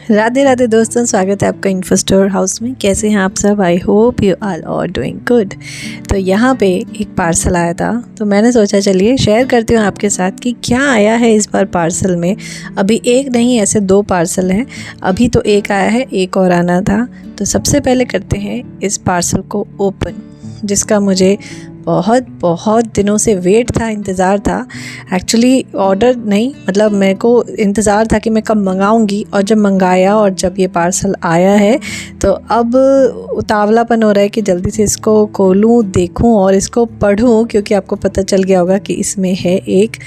राधे राधे दोस्तों, स्वागत है आपका इन्फो स्टोर हाउस में। कैसे हैं आप सब? I hope you all are doing good. तो यहाँ पे एक पार्सल आया था, तो मैंने सोचा चलिए शेयर करती हूँ आपके साथ कि क्या आया है इस बार पार्सल में। अभी एक नहीं, ऐसे 2 पार्सल हैं। अभी तो एक आया है, एक और आना था। तो सबसे पहले करते हैं इस पार्सल को ओपन, जिसका मुझे बहुत दिनों से वेट था, इंतज़ार था। एक्चुअली ऑर्डर नहीं, मतलब मेरे को इंतज़ार था कि मैं कब मंगाऊंगी, और जब मंगाया और जब ये पार्सल आया है तो अब उतावलापन हो रहा है कि जल्दी से इसको खोलूं, देखूं और इसको पढूं, क्योंकि आपको पता चल गया होगा कि इसमें है एक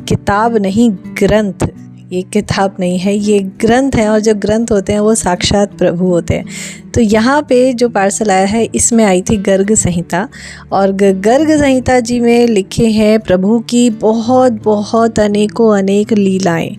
किताब नहीं, ग्रंथ। ये किताब नहीं है, ये ग्रंथ है, और जो ग्रंथ होते हैं वो साक्षात प्रभु होते हैं। तो यहाँ पे जो पार्सल आया है इसमें आई थी गर्ग संहिता, और गर्ग संहिता जी में लिखे हैं प्रभु की बहुत अनेकों अनेक लीलाएं।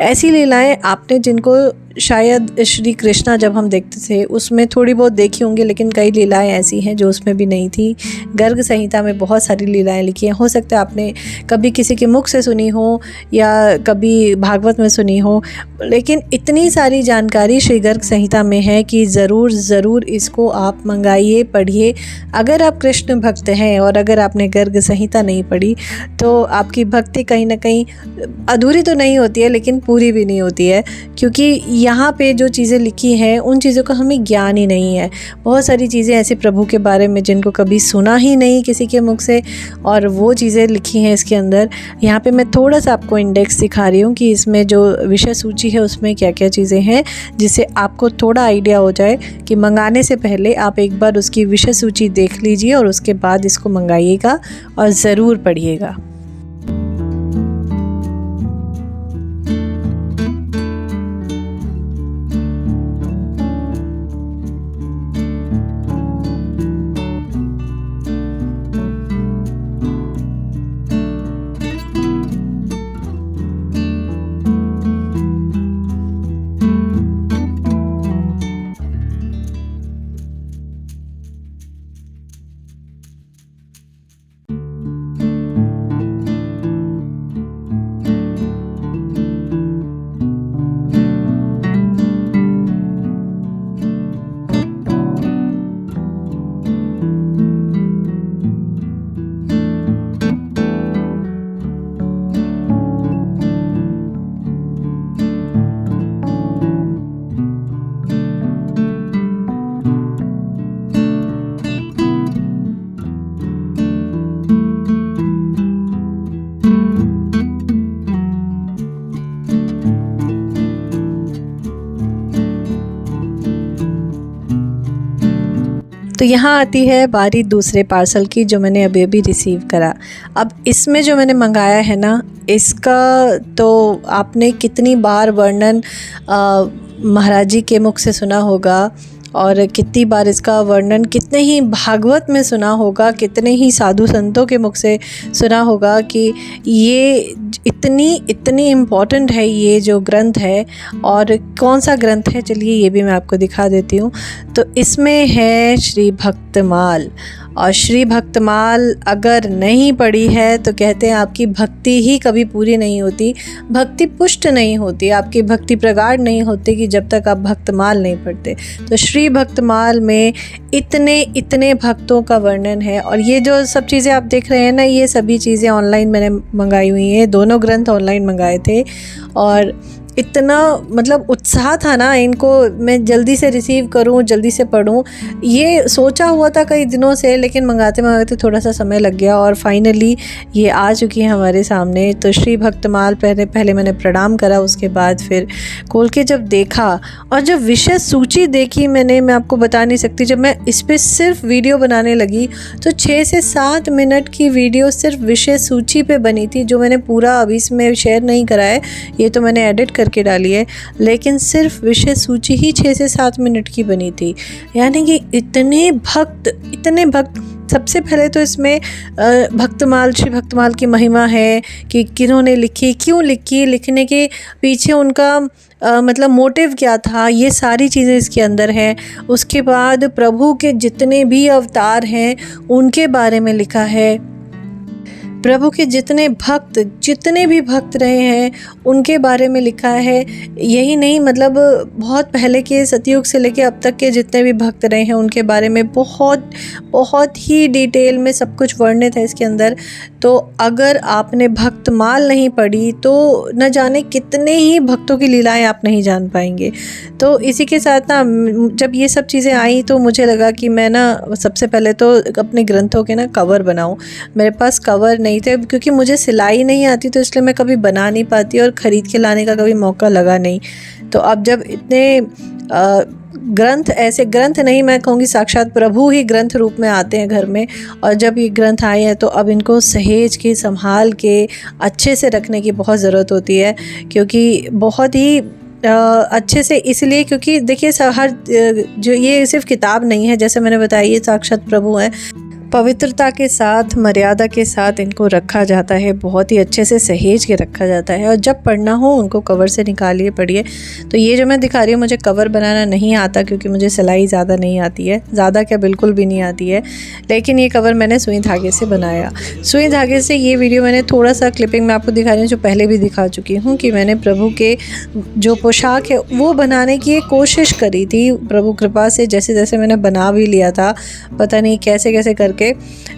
ऐसी लीलाएं आपने जिनको शायद श्री कृष्णा जब हम देखते थे उसमें थोड़ी बहुत देखी होंगी, लेकिन कई लीलाएं ऐसी हैं जो उसमें भी नहीं थी। गर्ग संहिता में बहुत सारी लीलाएं लिखी हैं। हो सकता है आपने कभी किसी के मुख से सुनी हो या कभी भागवत में सुनी हो, लेकिन इतनी सारी जानकारी श्री गर्ग संहिता में है कि ज़रूर इसको आप मंगाइए, पढ़िए। अगर आप कृष्ण भक्त हैं और अगर आपने गर्ग संहिता नहीं पढ़ी तो आपकी भक्ति कहीं ना कहीं अधूरी तो नहीं होती है, लेकिन पूरी भी नहीं होती है, क्योंकि यहाँ पे जो चीज़ें लिखी हैं उन चीज़ों का हमें ज्ञान ही नहीं है। बहुत सारी चीज़ें ऐसी प्रभु के बारे में जिनको कभी सुना ही नहीं किसी के मुख से, और वो चीज़ें लिखी हैं इसके अंदर। यहाँ पे मैं थोड़ा सा आपको इंडेक्स दिखा रही हूँ कि इसमें जो विषय सूची है उसमें क्या क्या चीज़ें हैं, जिससे आपको थोड़ा आइडिया हो जाए कि मंगाने से पहले आप एक बार उसकी विषय सूची देख लीजिए और उसके बाद इसको मंगाइएगा और ज़रूर पढ़िएगा। तो यहाँ आती है बारी दूसरे पार्सल की, जो मैंने अभी रिसीव करा। अब इसमें जो मैंने मंगाया है ना, इसका तो आपने कितनी बार वर्णन महाराज जी के मुख से सुना होगा, और कितनी बार इसका वर्णन कितने ही भागवत में सुना होगा, कितने ही साधु संतों के मुख से सुना होगा कि ये इतनी इम्पॉर्टेंट है ये जो ग्रंथ है। और कौन सा ग्रंथ है, चलिए ये भी मैं आपको दिखा देती हूँ। तो इसमें है श्री भक्तमाल, और श्री भक्तमाल अगर नहीं पढ़ी है तो कहते हैं आपकी भक्ति ही कभी पूरी नहीं होती, भक्ति पुष्ट नहीं होती, आपकी भक्ति प्रगाढ़ नहीं होती कि जब तक आप भक्तमाल नहीं पढ़ते। तो श्री भक्तमाल में इतने भक्तों का वर्णन है। और ये जो सब चीज़ें आप देख रहे हैं ना, ये सभी चीज़ें ऑनलाइन मैंने मंगाई हुई हैं। दोनों ग्रंथ ऑनलाइन मंगाए थे, और इतना मतलब उत्साह था ना इनको मैं जल्दी से रिसीव करूं, जल्दी से पढूं। ये सोचा हुआ था कई दिनों से, लेकिन मंगाते थोड़ा सा समय लग गया, और फाइनली ये आ चुकी है हमारे सामने। तो श्री भक्तमाल पहले मैंने प्रणाम करा, उसके बाद फिर खोल के जब देखा और जब विषय सूची देखी मैं आपको बता नहीं सकती। जब मैं इस पर सिर्फ वीडियो बनाने लगी तो 6 से 7 मिनट की वीडियो सिर्फ विषय सूची पे बनी थी, जो मैंने पूरा अभी इसमें शेयर नहीं करा है, ये तो मैंने एडिट करके डाली है, लेकिन सिर्फ विषय सूची ही 6 से 7 मिनट की बनी थी। यानी कि इतने भक्त। सबसे पहले तो इसमें भक्तमाल, श्री भक्तमाल की महिमा है कि किन्होंने लिखी, क्यों लिखी, लिखने के पीछे उनका मतलब मोटिव क्या था, ये सारी चीज़ें इसके अंदर हैं। उसके बाद प्रभु के जितने भी अवतार हैं उनके बारे में लिखा है। प्रभु के जितने भी भक्त रहे हैं उनके बारे में लिखा है। यही नहीं, मतलब बहुत पहले के सतयुग से लेके अब तक के जितने भी भक्त रहे हैं उनके बारे में बहुत बहुत ही डिटेल में सब कुछ वर्णित है इसके अंदर। तो अगर आपने भक्तमाल नहीं पढ़ी तो न जाने कितने ही भक्तों की लीलाएं आप नहीं जान पाएंगे। तो इसी के साथ ना जब ये सब चीज़ें आई तो मुझे लगा कि मैं ना सबसे पहले तो अपने ग्रंथों के ना कवर बनाऊं। मेरे पास कवर नहीं थे क्योंकि मुझे सिलाई नहीं आती, तो इसलिए मैं कभी बना नहीं पाती और ख़रीद के लाने का कभी मौका लगा नहीं। तो अब जब इतने ग्रंथ, ऐसे ग्रंथ नहीं, मैं कहूँगी साक्षात प्रभु ही ग्रंथ रूप में आते हैं घर में, और जब ये ग्रंथ आए हैं तो अब इनको सहेज के संभाल के अच्छे से रखने की बहुत ज़रूरत होती है। क्योंकि बहुत ही अच्छे से, इसलिए क्योंकि देखिए हर जो ये सिर्फ किताब नहीं है, जैसे मैंने बताया ये साक्षात प्रभु है। पवित्रता के साथ, मर्यादा के साथ इनको रखा जाता है, बहुत ही अच्छे से सहेज के रखा जाता है। और जब पढ़ना हो उनको कवर से निकालिए, पढ़िए। तो ये जो मैं दिखा रही हूँ, मुझे कवर बनाना नहीं आता क्योंकि मुझे सिलाई ज़्यादा नहीं आती है, ज़्यादा क्या बिल्कुल भी नहीं आती है। लेकिन ये कवर मैंने सुई धागे से बनाया। सुई धागे से ये वीडियो मैंने थोड़ा सा क्लिपिंग में आपको दिखा रही हूँ, जो पहले भी दिखा चुकी हूँ कि मैंने प्रभु के जो पोशाक है वो बनाने की कोशिश करी थी प्रभु कृपा से। जैसे जैसे मैंने बना भी लिया था, पता नहीं कैसे कैसे करके,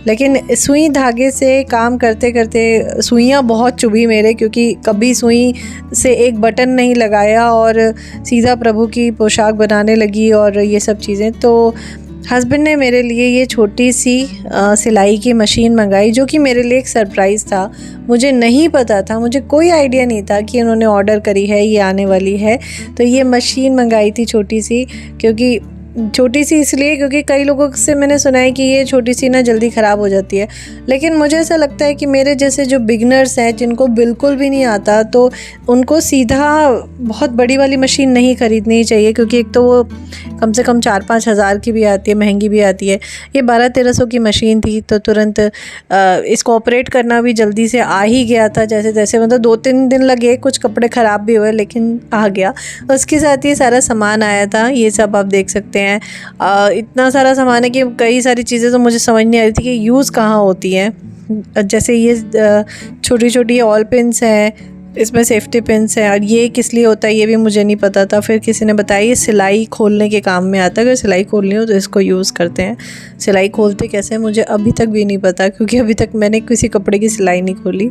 लेकिन सुई धागे से काम करते करते सुइयाँ बहुत चुभी मेरे, क्योंकि कभी सुई से एक बटन नहीं लगाया और सीधा प्रभु की पोशाक बनाने लगी और ये सब चीज़ें। तो हस्बैंड ने मेरे लिए ये छोटी सी सिलाई की मशीन मंगाई, जो कि मेरे लिए एक सरप्राइज़ था। मुझे नहीं पता था, मुझे कोई आइडिया नहीं था कि उन्होंने ऑर्डर करी है, ये आने वाली है। तो ये मशीन मंगाई थी छोटी सी, क्योंकि छोटी सी इसलिए क्योंकि कई लोगों से मैंने सुना है कि ये छोटी सी ना जल्दी ख़राब हो जाती है। लेकिन मुझे ऐसा लगता है कि मेरे जैसे जो बिगनर्स हैं, जिनको बिल्कुल भी नहीं आता, तो उनको सीधा बहुत बड़ी वाली मशीन नहीं ख़रीदनी चाहिए, क्योंकि एक तो वो कम से कम 4-5 हज़ार की भी आती है, महंगी भी आती है। ये 1200-1300 की मशीन थी, तो तुरंत इसको ऑपरेट करना भी जल्दी से आ ही गया था। जैसे जैसे मतलब 2-3 दिन लगे, कुछ कपड़े ख़राब भी हुए, लेकिन आ गया। उसके साथ ये सारा सामान आया था, ये सब आप देख सकते हैं। इतना सारा सामान है कि कई सारी चीज़ें तो मुझे समझ नहीं आ रही थी कि यूज़ कहाँ होती हैं। जैसे ये छोटी छोटी ऑल पिन्स हैं, इसमें सेफ्टी पिन्स हैं, और ये किस लिए होता है ये भी मुझे नहीं पता था। फिर किसी ने बताया ये सिलाई खोलने के काम में आता है, अगर सिलाई खोलनी हो तो इसको यूज़ करते हैं। सिलाई खोलते कैसे मुझे अभी तक भी नहीं पता, क्योंकि अभी तक मैंने किसी कपड़े की सिलाई नहीं खोली।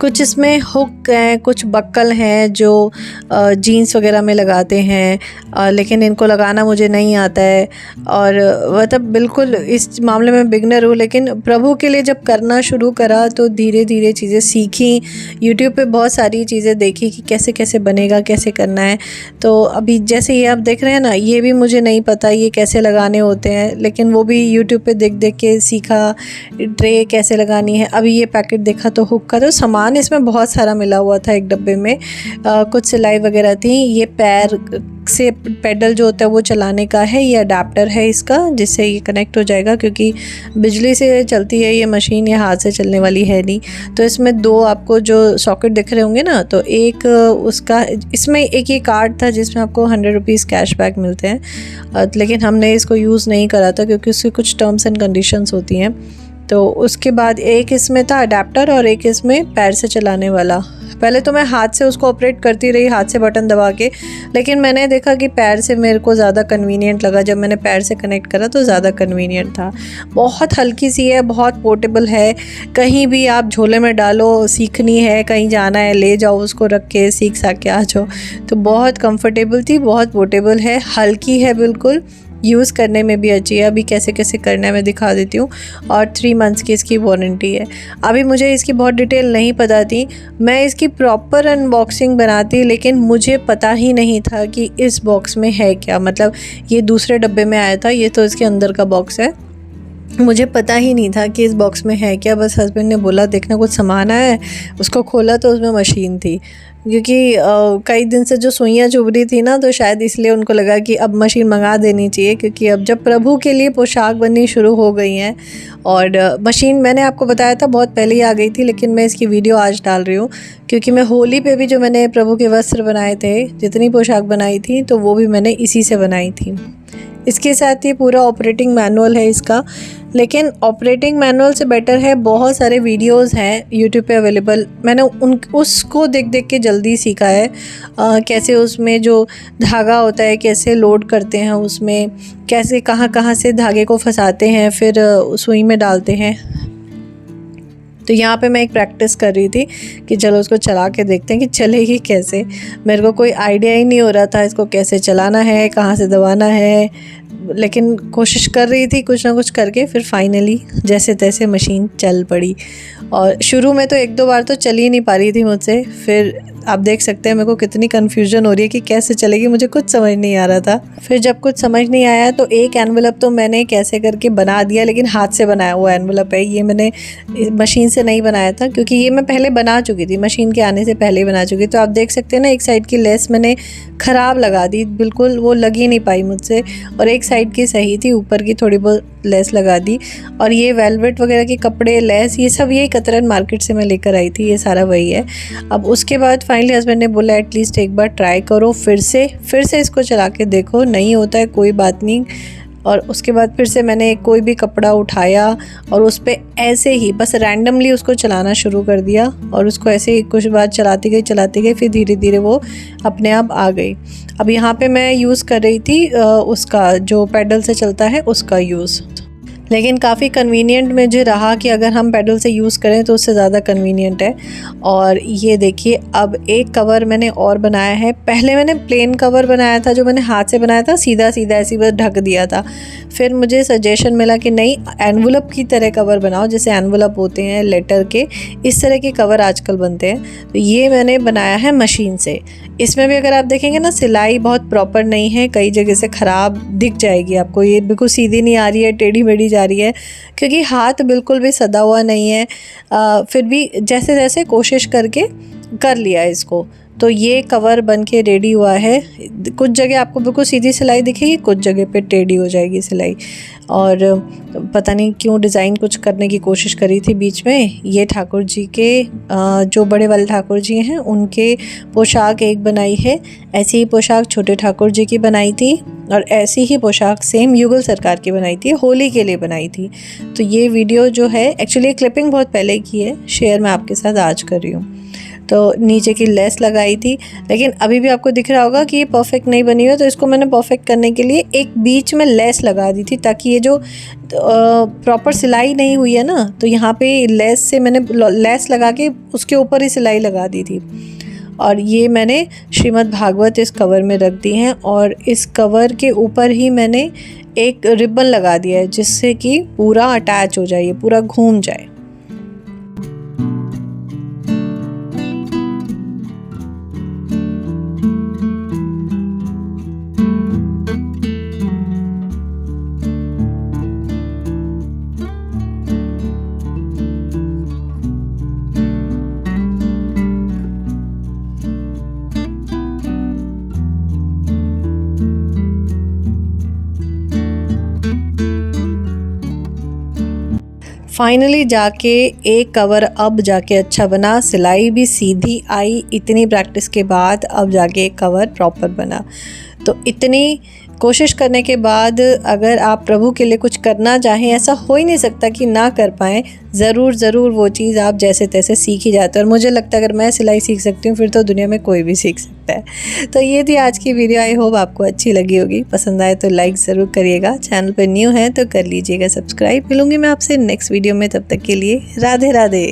कुछ इसमें हुक हैं, कुछ बक्कल हैं जो जीन्स वगैरह में लगाते हैं, लेकिन इनको लगाना मुझे नहीं आता है। और मतलब बिल्कुल इस मामले में बिगनर हूँ, लेकिन प्रभु के लिए जब करना शुरू करा तो धीरे धीरे चीज़ें सीखी। यूट्यूब पे बहुत सारी चीज़ें देखी कि कैसे कैसे बनेगा, कैसे करना है। तो अभी जैसे ये आप देख रहे हैं ना, ये भी मुझे नहीं पता ये कैसे लगाने होते हैं, लेकिन वो भी यूट्यूब पे देख देख के सीखा। ट्रे कैसे लगानी है, अभी ये पैकेट देखा तो हुक का, तो सामान इसमें बहुत सारा मिला हुआ था एक डब्बे में। कुछ सिलाई वगैरह थी। ये पैर से पेडल जो होता है वो चलाने का है, ये अडेप्टर है इसका, जिससे ये कनेक्ट हो जाएगा, क्योंकि बिजली से चलती है ये मशीन, ये हाथ से चलने वाली है नहीं। तो इसमें 2 आपको जो सॉकेट दिख रहे होंगे ना, तो एक उसका, इसमें एक ये कार्ड था जिसमें आपको 100 रुपीज़ कैशबैक मिलते हैं, लेकिन हमने इसको यूज़ नहीं करा था क्योंकि उसकी कुछ टर्म्स एंड कंडीशंस होती हैं। तो उसके बाद एक इसमें था अडेप्टर और एक इसमें पैर से चलाने वाला। पहले तो मैं हाथ से उसको ऑपरेट करती रही, हाथ से बटन दबा के, लेकिन मैंने देखा कि पैर से मेरे को ज़्यादा कन्वीनियंट लगा। जब मैंने पैर से कनेक्ट करा तो ज़्यादा कन्वीनियंट था। बहुत हल्की सी है, बहुत पोर्टेबल है, कहीं भी आप झोले में डालो, सीखनी है, कहीं जाना है, ले जाओ उसको रख के, सीख साख के आ जाओ। तो बहुत कंफर्टेबल थी, बहुत पोर्टेबल है, हल्की है बिल्कुल, यूज़ करने में भी अच्छी है। अभी कैसे कैसे करना है मैं दिखा देती हूँ। और 3 मंथ्स की इसकी वारंटी है। अभी मुझे इसकी बहुत डिटेल नहीं पता थी, मैं इसकी प्रॉपर अनबॉक्सिंग बनाती, लेकिन मुझे पता ही नहीं था कि इस बॉक्स में है क्या। मतलब ये दूसरे डब्बे में आया था, ये तो इसके अंदर का बॉक्स है। मुझे पता ही नहीं था कि इस बॉक्स में है क्या। बस हस्बैंड ने बोला देखना कुछ सामान आया है, उसको खोला तो उसमें मशीन थी। क्योंकि कई दिन से जो सुइयाँ चुभ रही थी ना, तो शायद इसलिए उनको लगा कि अब मशीन मंगा देनी चाहिए, क्योंकि अब जब प्रभु के लिए पोशाक बननी शुरू हो गई हैं। और मशीन मैंने आपको बताया था बहुत पहले ही आ गई थी, लेकिन मैं इसकी वीडियो आज डाल रही हूँ क्योंकि मैं होली पे भी जो मैंने प्रभु के वस्त्र बनाए थे, जितनी पोशाक बनाई थी, तो वो भी मैंने इसी से बनाई थी। इसके साथ ये पूरा ऑपरेटिंग मैनुअल है इसका, लेकिन ऑपरेटिंग मैनुअल से बेटर है। बहुत सारे वीडियोस हैं यूट्यूब पे अवेलेबल, मैंने उसको देख देख के जल्दी सीखा है। कैसे उसमें जो धागा होता है कैसे लोड करते हैं, उसमें कैसे कहाँ कहाँ से धागे को फंसाते हैं फिर सुई में डालते हैं। तो यहाँ पे मैं एक प्रैक्टिस कर रही थी कि चलो उसको चला के देखते हैं कि चलेगी कैसे। मेरे को कोई आइडिया ही नहीं हो रहा था इसको कैसे चलाना है, कहाँ से दबाना है, लेकिन कोशिश कर रही थी कुछ ना कुछ करके। फिर फाइनली जैसे तैसे मशीन चल पड़ी। और शुरू में तो 1-2 बार तो चल ही नहीं पा रही थी मुझसे। फिर आप देख सकते हैं मेरे को कितनी कन्फ्यूजन हो रही है कि कैसे चलेगी, मुझे कुछ समझ नहीं आ रहा था। फिर जब कुछ समझ नहीं आया तो एक एनवेलप तो मैंने कैसे करके बना दिया, लेकिन हाथ से बनाया हुआ एनवेलप है ये, मैंने मशीन से नहीं बनाया था क्योंकि ये मैं पहले बना चुकी थी, मशीन के आने से पहले ही बना चुकी। तो आप देख सकते हैं ना, एक साइड की लेस मैंने ख़राब लगा दी, बिल्कुल वो लग ही नहीं पाई मुझसे, और एक साइड की सही थी, ऊपर की थोड़ी बहुत लेस लगा दी। और ये वेलवेट वगैरह के कपड़े, लेस, ये सब यही कतरन मार्केट से मैं लेकर आई थी, ये सारा वही है। अब उसके बाद फाइनली हस्बैंड ने बोला एटलीस्ट एक बार ट्राई करो, फिर से इसको चला के देखो, नहीं होता है कोई बात नहीं। और उसके बाद फिर से मैंने कोई भी कपड़ा उठाया और उस पर ऐसे ही बस रैंडमली उसको चलाना शुरू कर दिया, और उसको ऐसे ही कुछ बार चलाती गई, फिर धीरे धीरे वो अपने आप आ गई। अब यहाँ पे मैं यूज़ कर रही थी उसका जो पैडल से चलता है उसका यूज़, लेकिन काफ़ी कन्वीनियंट मुझे रहा कि अगर हम पैडल से यूज़ करें तो उससे ज़्यादा कन्वीनियंट है। और ये देखिए अब एक कवर मैंने और बनाया है। पहले मैंने प्लेन कवर बनाया था, जो मैंने हाथ से बनाया था, सीधा सीधा ऐसी बस ढक दिया था। फिर मुझे सजेशन मिला कि नहीं, एनवलप की तरह कवर बनाओ, जैसे एनवलप होते हैं लेटर के, इस तरह के कवर आजकल बनते हैं। तो ये मैंने बनाया है मशीन से। इसमें भी अगर आप देखेंगे ना, सिलाई बहुत प्रॉपर नहीं है, कई जगह से ख़राब दिख जाएगी आपको, ये बिल्कुल सीधी नहीं आ रही है, टेढ़ी मेढ़ी जा रही है, क्योंकि हाथ बिल्कुल भी सदा हुआ नहीं है। फिर भी जैसे जैसे कोशिश करके कर लिया इसको, तो ये कवर बन के रेडी हुआ है। कुछ जगह आपको बिल्कुल सीधी सिलाई दिखेगी, कुछ जगह पे टेढ़ी हो जाएगी सिलाई। और पता नहीं क्यों डिज़ाइन कुछ करने की कोशिश करी थी बीच में। ये ठाकुर जी के जो बड़े वाले ठाकुर जी हैं उनके पोशाक एक बनाई है, ऐसी ही पोशाक छोटे ठाकुर जी की बनाई थी, और ऐसी ही पोशाक सेम युगल सरकार की बनाई थी, होली के लिए बनाई थी। तो ये वीडियो जो है, एक्चुअली क्लिपिंग बहुत पहले की है, शेयर मैं आपके साथ आज कर रही हूँ। तो नीचे की लेस लगाई थी, लेकिन अभी भी आपको दिख रहा होगा कि ये परफेक्ट नहीं बनी हुई है। तो इसको मैंने परफेक्ट करने के लिए एक बीच में लेस लगा दी थी, ताकि ये जो प्रॉपर सिलाई नहीं हुई है ना, तो यहाँ पे लेस से मैंने लेस लगा के उसके ऊपर ही सिलाई लगा दी थी। और ये मैंने श्रीमद् भागवत इस कवर में रख दी हैं, और इस कवर के ऊपर ही मैंने एक रिबन लगा दिया है, जिससे कि पूरा अटैच हो जाए, पूरा घूम जाए। फाइनली जाके एक कवर अब जाके अच्छा बना, सिलाई भी सीधी आई। इतनी प्रैक्टिस के बाद अब जाके एक कवर प्रॉपर बना। तो इतनी कोशिश करने के बाद अगर आप प्रभु के लिए कुछ करना चाहें, ऐसा हो ही नहीं सकता कि ना कर पाएँ। ज़रूर वो चीज़ आप जैसे तैसे सीख ही जाते हैं। और मुझे लगता है अगर मैं सिलाई सीख सकती हूँ, फिर तो दुनिया में कोई भी सीख सकता है। तो ये थी आज की वीडियो, आई होप आपको अच्छी लगी होगी। पसंद आए तो लाइक ज़रूर करिएगा, चैनल पर न्यू है तो कर लीजिएगा सब्सक्राइब। मिलूँगी मैं आपसे नेक्स्ट वीडियो में, तब तक के लिए राधे राधे।